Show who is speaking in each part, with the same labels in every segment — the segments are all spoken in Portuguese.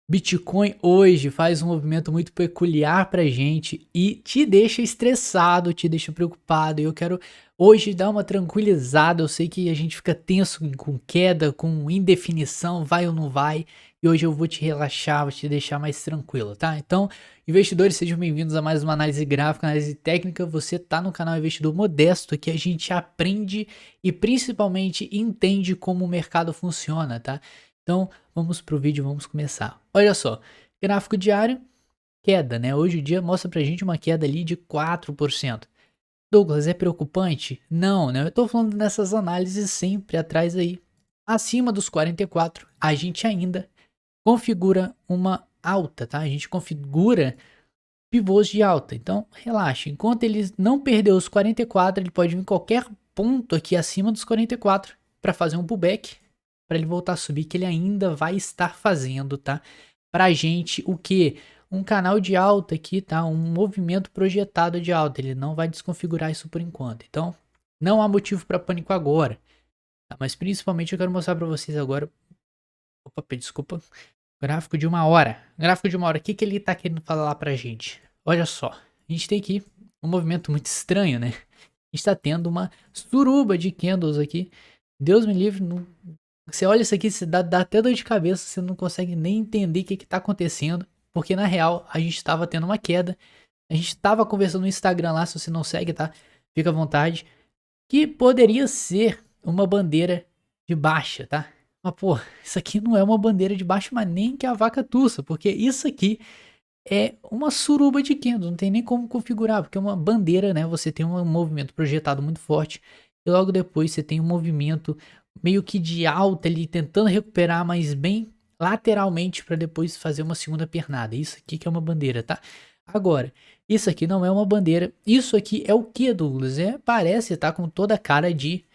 Speaker 1: Bitcoin hoje faz um movimento muito peculiar pra gente e te deixa estressado, te deixa preocupado. E eu quero hoje dar uma tranquilizada. Eu sei que a gente fica tenso com queda, com indefinição, vai ou não vai. E hoje eu vou te relaxar, vou te deixar mais tranquilo, tá? Então, investidores, sejam bem-vindos a mais uma análise gráfica, análise técnica. Você tá no canal Investidor Modesto, que a gente aprende e principalmente entende como o mercado funciona, tá? Então, vamos pro vídeo, vamos começar. Olha só, gráfico diário, queda, né? Hoje o dia mostra pra gente uma queda ali de 4%. Douglas, é preocupante? Não, né? Eu tô falando nessas análises sempre atrás aí. Acima dos 44, a gente ainda configura uma alta, tá? A gente configura pivôs de alta. Então, relaxa. Enquanto ele não perder os 44, ele pode vir em qualquer ponto aqui acima dos 44 para fazer um pullback, para ele voltar a subir, que ele ainda vai estar fazendo, tá? Pra gente, o que? Um canal de alta aqui, tá? Um movimento projetado de alta. Ele não vai desconfigurar isso por enquanto. Então, não há motivo para pânico agora. Tá? Mas principalmente eu quero mostrar para vocês agora. Opa, desculpa. Gráfico de uma hora. Gráfico de uma hora. O que, que ele tá querendo falar lá pra gente? Olha só. A gente tem aqui um movimento muito estranho, né? A gente tá tendo uma suruba de candles aqui. Deus me livre. Não... Você olha isso aqui, você dá até dor de cabeça. Você não consegue nem entender o que, que tá acontecendo. Porque na real, a gente tava tendo uma queda. A gente tava conversando no Instagram lá. Se você não segue, tá? Fica à vontade. Que poderia ser uma bandeira de baixa, tá? Mas, pô, isso aqui não é uma bandeira de baixa, mas nem que a vaca tussa, porque isso aqui é uma suruba de candles, não tem nem como configurar, porque é uma bandeira, né? Você tem um movimento projetado muito forte e logo depois você tem um movimento meio que de alta ali, tentando recuperar, mas bem lateralmente para depois fazer uma segunda pernada. Isso aqui que é uma bandeira, tá? Agora, isso aqui não é uma bandeira. Isso aqui é o que, Douglas? Parece, tá, com toda a cara de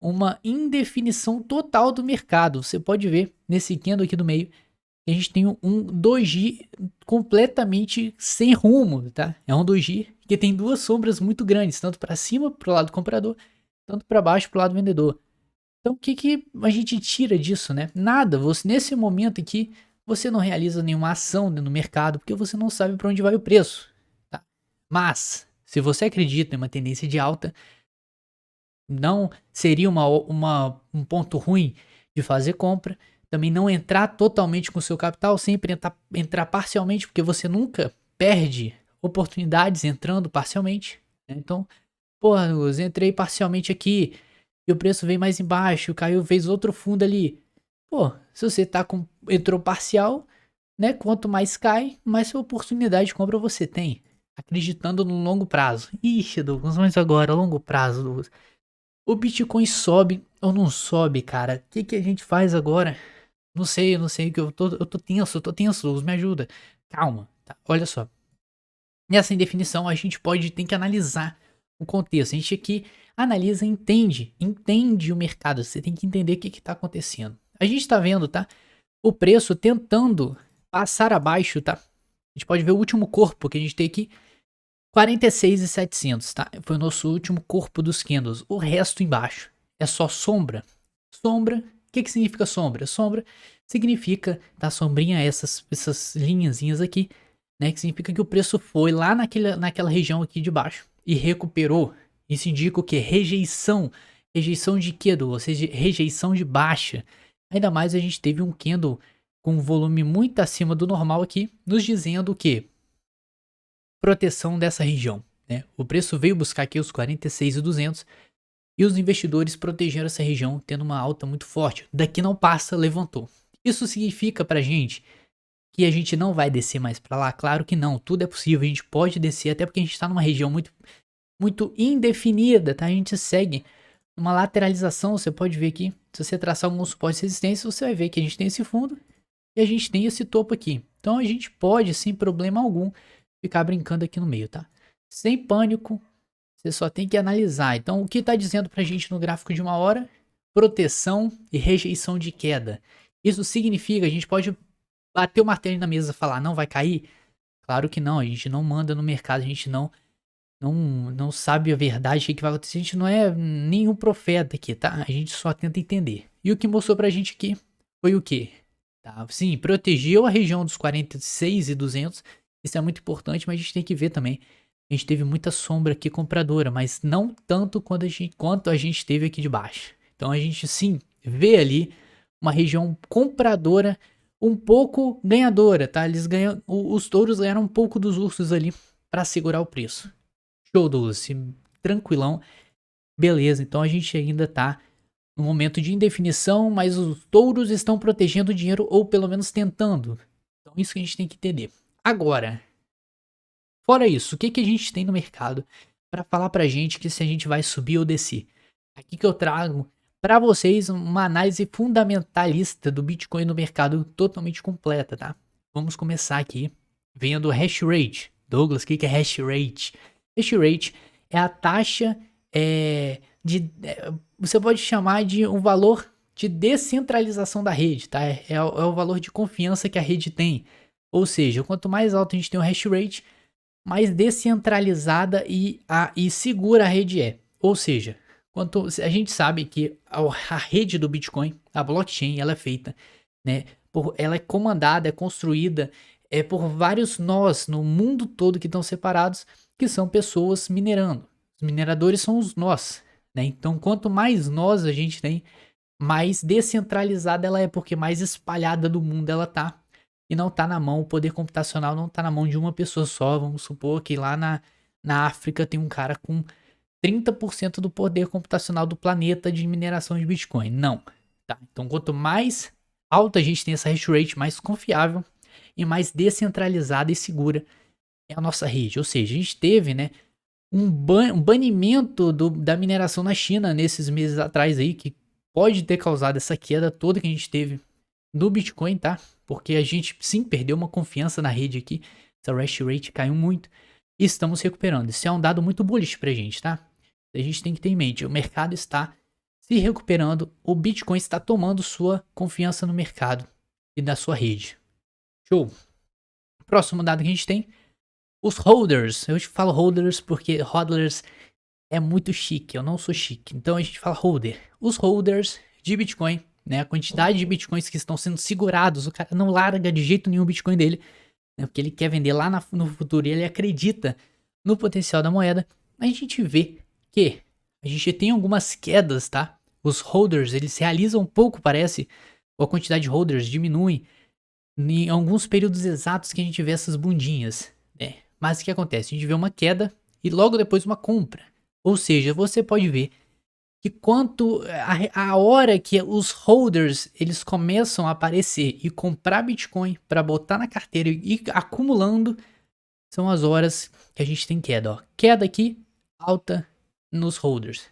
Speaker 1: uma indefinição total do mercado. Você pode ver nesse candle aqui do meio que a gente tem um doji completamente sem rumo, tá? É um doji que tem duas sombras muito grandes, tanto para cima para o lado comprador, tanto para baixo para o lado vendedor. Então o que que a gente tira disso, né? Nada. Você nesse momento aqui você não realiza nenhuma ação no mercado porque você não sabe para onde vai o preço, tá? Mas se você acredita em uma tendência de alta, não seria um ponto ruim de fazer compra. Também não entrar totalmente com o seu capital, sempre entrar parcialmente, porque você nunca perde oportunidades entrando parcialmente, né? Então, porra, eu entrei parcialmente aqui e o preço veio mais embaixo, caiu, fez outro fundo ali. Pô, se você entrou parcial, né? Quanto mais cai, mais oportunidade de compra você tem. Acreditando no longo prazo. Ixi, Douglas, mas agora, longo prazo, Douglas. O Bitcoin sobe ou não sobe, cara? O que que a gente faz agora? Não sei, que eu tô tenso, Luz, me ajuda. Calma, tá? Olha só. Nessa indefinição, a gente tem que analisar o contexto. A gente aqui analisa, entende o mercado. Você tem que entender o que que tá acontecendo. A gente tá vendo, tá? O preço tentando passar abaixo, tá? A gente pode ver o último corpo que a gente tem aqui, 46.700, tá? Foi o nosso último corpo dos candles. O resto embaixo é só sombra. Sombra, o que que significa sombra? Sombra significa, tá? Sombrinha, essas linhazinhas aqui, né? Que significa que o preço foi lá naquela região aqui de baixo e recuperou. Isso indica o quê? Rejeição. Rejeição de quê, ou seja, rejeição de baixa. Ainda mais a gente teve um candle com um volume muito acima do normal aqui, nos dizendo o quê? Proteção dessa região, né? O preço veio buscar aqui os 46.200 e os investidores protegeram essa região tendo uma alta muito forte. Daqui não passa, levantou. Isso significa pra gente que a gente não vai descer mais pra lá? Claro que não, tudo é possível, a gente pode descer, até porque a gente tá numa região muito indefinida, tá? A gente segue uma lateralização, você pode ver aqui, se você traçar alguns suportes e resistência, você vai ver que a gente tem esse fundo e a gente tem esse topo aqui. Então a gente pode, sem problema algum, ficar brincando aqui no meio, tá? Sem pânico, você só tem que analisar. Então, o que está dizendo para a gente no gráfico de uma hora? Proteção e rejeição de queda. Isso significa, a gente pode bater o martelo na mesa e falar, não vai cair? Claro que não, a gente não manda no mercado, a gente não sabe a verdade, o que vai acontecer. A gente não é nenhum profeta aqui, tá? A gente só tenta entender. E o que mostrou pra gente aqui foi o quê? tá? Sim, protegeu a região dos 46.200, isso é muito importante, mas a gente tem que ver também, a gente teve muita sombra aqui compradora, mas não tanto quanto a gente teve aqui de baixo. Então a gente sim vê ali uma região compradora um pouco ganhadora, tá? Eles ganham, os touros ganharam um pouco dos ursos ali para segurar o preço. Show, Douglas, tranquilão. Beleza, então a gente ainda tá no momento de indefinição, mas os touros estão protegendo o dinheiro ou pelo menos tentando. Então isso que a gente tem que entender. Agora, fora isso, o que que a gente tem no mercado para falar pra gente que se a gente vai subir ou descer? Aqui que eu trago para vocês uma análise fundamentalista do Bitcoin no mercado totalmente completa, tá? Vamos começar aqui vendo hash rate. Douglas, o que que é hash rate? Hash rate é a taxa você pode chamar de um valor de descentralização da rede, tá? É o valor de confiança que a rede tem. Ou seja, quanto mais alto a gente tem o hash rate, mais descentralizada e segura a rede é. Ou seja, a gente sabe que a rede do Bitcoin, a blockchain, ela é feita, né? Ela é comandada, é construída por vários nós no mundo todo que estão separados, que são pessoas minerando. Os mineradores são os nós, né? Então, quanto mais nós a gente tem, mais descentralizada ela é, porque mais espalhada do mundo ela tá. E não tá na mão, o poder computacional não tá na mão de uma pessoa só. Vamos supor que lá na África tem um cara com 30% do poder computacional do planeta de mineração de Bitcoin. Não. Tá? Então, quanto mais alta a gente tem essa hash rate, mais confiável e mais descentralizada e segura é a nossa rede. Ou seja, a gente teve, né, um banimento da mineração na China nesses meses atrás aí, que pode ter causado essa queda toda que a gente teve no Bitcoin, tá? Porque a gente sim perdeu uma confiança na rede aqui, essa hash rate caiu muito e estamos recuperando. Isso é um dado muito bullish pra gente, tá? A gente tem que ter em mente, o mercado está se recuperando, o Bitcoin está tomando sua confiança no mercado e da sua rede. Show! Próximo dado que a gente tem, os holders. Eu te falo holders porque hodlers é muito chique, eu não sou chique. Então a gente fala holder. Os holders de Bitcoin, né? A quantidade de Bitcoins que estão sendo segurados, o cara não larga de jeito nenhum o Bitcoin dele, né? Porque ele quer vender lá no futuro e ele acredita no potencial da moeda. A gente vê que a gente tem algumas quedas, tá? Os holders, eles realizam um pouco, parece, ou a quantidade de holders diminui em alguns períodos exatos que a gente vê essas bundinhas, né? Mas o que acontece? A gente vê uma queda e logo depois uma compra. Ou seja, você pode ver que quanto a hora que os holders eles começam a aparecer e comprar Bitcoin para botar na carteira e ir acumulando, são as horas que a gente tem queda, ó. Queda aqui, alta nos holders.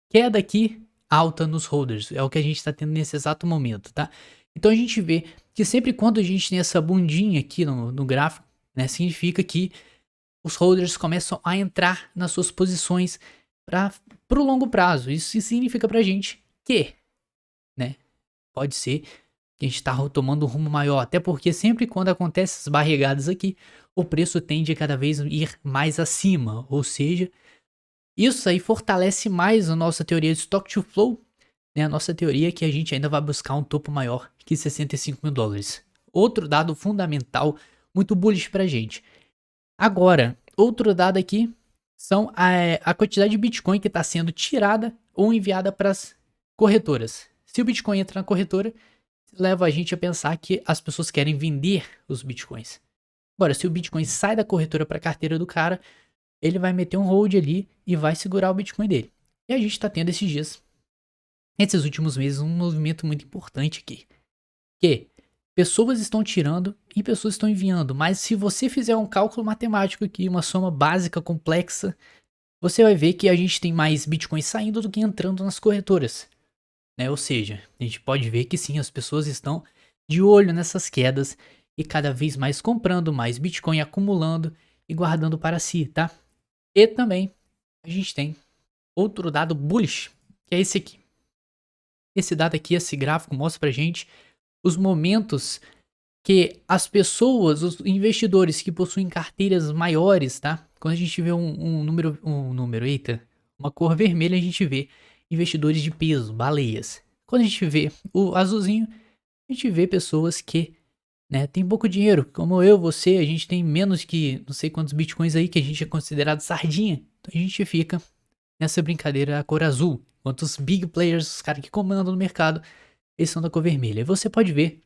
Speaker 1: Queda aqui, alta nos holders. É o que a gente está tendo nesse exato momento, tá? Então a gente vê que sempre quando a gente tem essa bundinha aqui no gráfico, né, significa que os holders começam a entrar nas suas posições para o longo prazo. Isso significa pra gente que, né, pode ser que a gente está tomando um rumo maior, até porque sempre quando acontecem essas barrigadas aqui, o preço tende a cada vez ir mais acima, ou seja, isso aí fortalece mais a nossa teoria de stock to flow, né, a nossa teoria que a gente ainda vai buscar um topo maior que 65 mil dólares. Outro dado fundamental, muito bullish pra gente. Agora, outro dado aqui são a quantidade de Bitcoin que está sendo tirada ou enviada para as corretoras. Se o Bitcoin entra na corretora, leva a gente a pensar que as pessoas querem vender os Bitcoins. Agora, se o Bitcoin sai da corretora para a carteira do cara, ele vai meter um hold ali e vai segurar o Bitcoin dele. E a gente está tendo esses dias, nesses últimos meses, um movimento muito importante aqui. Que pessoas estão tirando e pessoas estão enviando. Mas se você fizer um cálculo matemático aqui, uma soma básica complexa, você vai ver que a gente tem mais Bitcoin saindo do que entrando nas corretoras, né? Ou seja, a gente pode ver que sim, as pessoas estão de olho nessas quedas e cada vez mais comprando mais Bitcoin, acumulando e guardando para si, tá? E também a gente tem outro dado bullish, que é esse aqui. Esse dado aqui, esse gráfico mostra pra gente os momentos que as pessoas, os investidores que possuem carteiras maiores, tá? Quando a gente vê um número, eita, uma cor vermelha, a gente vê investidores de peso, baleias. Quando a gente vê o azulzinho, a a gente vê pessoas que, né, tem pouco dinheiro, como eu, você, a gente tem menos que não sei quantos bitcoins aí que a gente é considerado sardinha. Então a gente fica nessa brincadeira a cor azul, enquanto os big players, os caras que comandam no mercado, eles são da cor vermelha. E você pode ver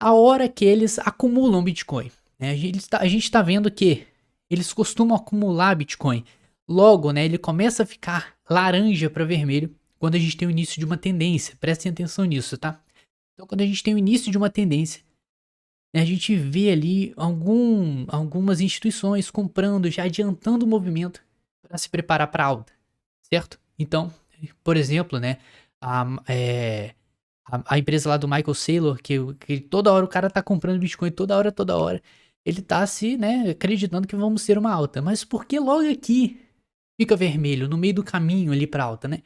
Speaker 1: a hora que eles acumulam Bitcoin, né? A gente tá vendo que eles costumam acumular Bitcoin. Logo, né, ele começa a ficar laranja para vermelho quando a gente tem o início de uma tendência. Prestem atenção nisso, tá? Então, quando a gente tem o início de uma tendência, né, a gente vê ali algumas instituições comprando, já adiantando o movimento para se preparar para alta, certo? Então, por exemplo, né, a, é, a empresa lá do Michael Saylor, que toda hora o cara tá comprando Bitcoin, toda hora, ele tá se, né, acreditando que vamos ter uma alta. Mas por que logo aqui fica vermelho, no meio do caminho ali pra alta, né?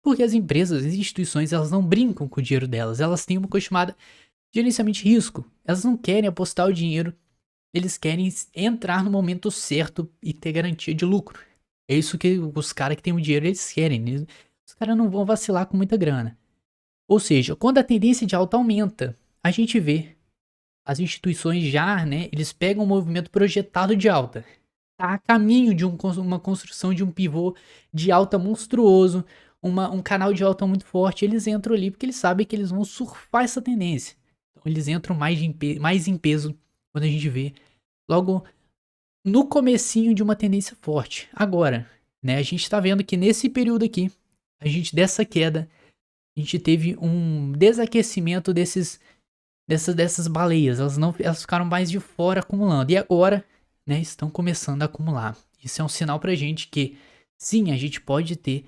Speaker 1: Porque as empresas, as instituições, elas não brincam com o dinheiro delas, elas têm uma coisa chamada gerenciamento de risco. Elas não querem apostar o dinheiro, eles querem entrar no momento certo e ter garantia de lucro. É isso que os caras que têm o dinheiro, eles querem. Os caras não vão vacilar com muita grana. Ou seja, quando a tendência de alta aumenta, a gente vê as instituições já, né, eles pegam um movimento projetado de alta. Tá a caminho de uma construção de um pivô de alta monstruoso, um canal de alta muito forte, eles entram ali porque eles sabem que eles vão surfar essa tendência. Então eles entram mais em peso quando a gente vê logo no comecinho de uma tendência forte. Agora, né, a gente tá vendo que nesse período aqui, dessa queda, a gente teve um desaquecimento dessas baleias. Elas ficaram mais de fora acumulando. E agora, né, estão começando a acumular. Isso é um sinal pra gente que, sim, a gente pode ter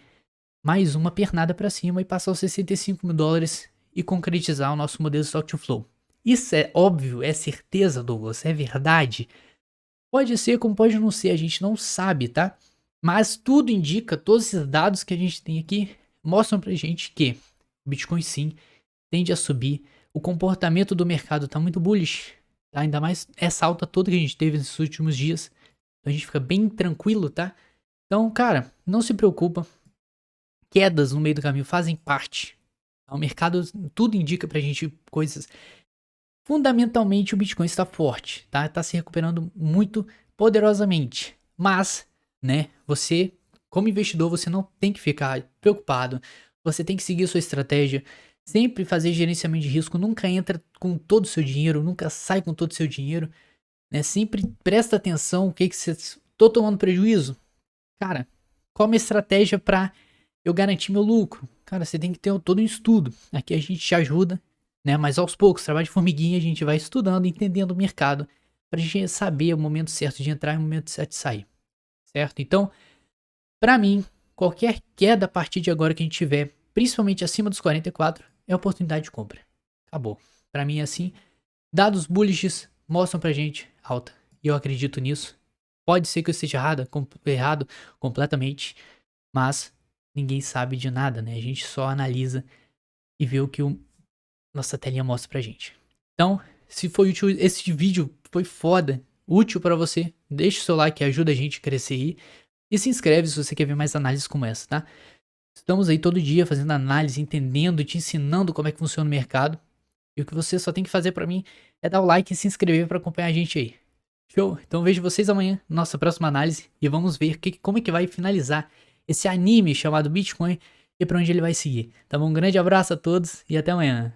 Speaker 1: mais uma pernada pra cima e passar os 65 mil dólares e concretizar o nosso modelo Stock to Flow. Isso é óbvio, é certeza, Douglas, é verdade. Pode ser como pode não ser, a gente não sabe, tá? Mas tudo indica, todos esses dados que a gente tem aqui mostram pra gente que o Bitcoin sim tende a subir. O comportamento do mercado tá muito bullish, tá? Ainda mais essa alta toda que a gente teve nesses últimos dias. Então a gente fica bem tranquilo, tá? Então, cara, não se preocupa. Quedas no meio do caminho fazem parte. O mercado, tudo indica pra gente coisas. Fundamentalmente o Bitcoin está forte, tá? Tá se recuperando muito poderosamente. Mas, né, você, como investidor, você não tem que ficar preocupado. Você tem que seguir a sua estratégia. Sempre fazer gerenciamento de risco. Nunca entra com todo o seu dinheiro. Nunca sai com todo o seu dinheiro. Né? Sempre presta atenção. O que você... Tô tomando prejuízo? Cara, qual a minha estratégia para eu garantir meu lucro? Cara, você tem que ter todo um estudo. Aqui a gente te ajuda, né? Mas aos poucos, trabalho de formiguinha, a gente vai estudando, entendendo o mercado. Pra gente saber o momento certo de entrar e o momento certo de sair. Certo? Então, pra mim, qualquer queda a partir de agora que a gente tiver, principalmente acima dos 44, é oportunidade de compra. Acabou. Pra mim é assim. Dados bullish mostram pra gente alta. E eu acredito nisso. Pode ser que eu esteja errado completamente. Mas ninguém sabe de nada, né? A gente só analisa e vê o que nossa telinha mostra pra gente. Então, se foi útil, esse vídeo foi foda, útil pra você, deixa o seu like que ajuda a gente a crescer aí. E se inscreve se você quer ver mais análises como essa, tá? Estamos aí todo dia fazendo análise, entendendo, te ensinando como é que funciona o mercado. E o que você só tem que fazer pra mim é dar o like e se inscrever pra acompanhar a gente aí. Show? Então vejo vocês amanhã na nossa próxima análise e vamos ver como é que vai finalizar esse anime chamado Bitcoin e pra onde ele vai seguir. Tá bom? Um grande abraço a todos e até amanhã.